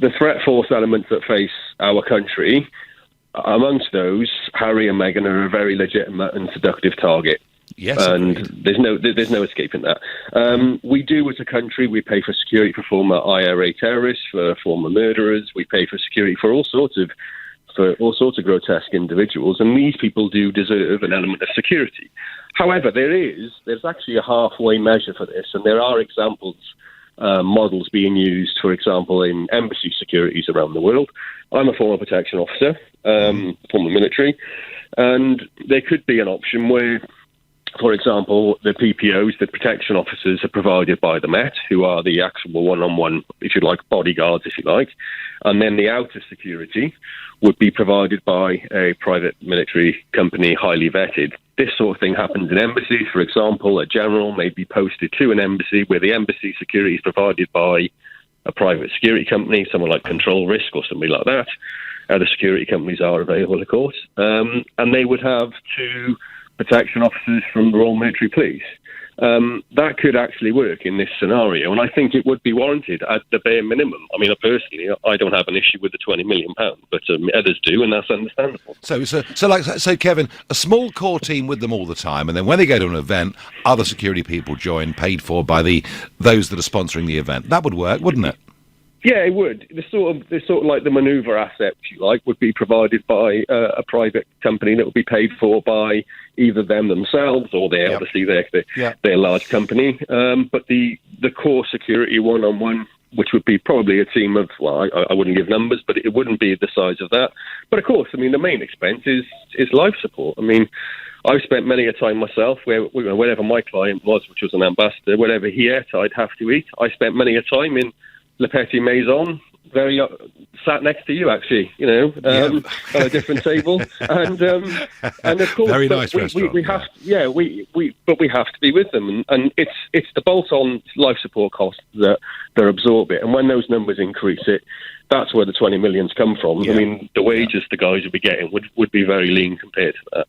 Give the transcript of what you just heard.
the threat force elements that face our country, amongst those, Harry and Meghan are a very legitimate and seductive target. Yes, and agreed. there's no escaping that. We do, as a country, we pay for security for former IRA terrorists, for former murderers. We pay for security for all sorts of grotesque individuals, and these people do deserve an element of security. However, there's actually a halfway measure for this, and there are examples, models being used, for example, in embassy securities around the world. I'm a former protection officer, former military, and there could be an option where, for example, the PPOs, the protection officers, are provided by the Met, who are the actual one-on-one, if you like, bodyguards, if you like, and then the outer security would be provided by a private military company, highly vetted. This sort of thing happens in embassies. For example, a general may be posted to an embassy where the embassy security is provided by a private security company, someone like Control Risk or something like that. The security companies are available, of course, and they would have two protection officers from the Royal Military Police. That could actually work in this scenario, and I think it would be warranted at the bare minimum. I mean, personally, I don't have an issue with the £20 million, but others do, and that's understandable. So, Kevin, a small core team with them all the time, and then when they go to an event, other security people join, paid for by those that are sponsoring the event. That would work, wouldn't it? Yeah, it would. The sort of like the manoeuvre asset, if you like, would be provided by a private company that would be paid for by either them themselves or obviously their large company. But the core security one-on-one, which would be probably a team of, well, I wouldn't give numbers, but it wouldn't be the size of that. But of course, I mean, the main expense is life support. I mean, I've spent many a time myself where wherever my client was, which was an ambassador, whatever he ate, I'd have to eat. I spent many a time in Le Petit Maison, sat next to you, actually, on a different table, and of course, very nice restaurant. We have to be with them, and it's the bolt-on life support costs that absorb it, and when those numbers increase it, that's where the 20 millions come from. Yeah. I mean, the wages the guys would be getting would be very lean compared to that.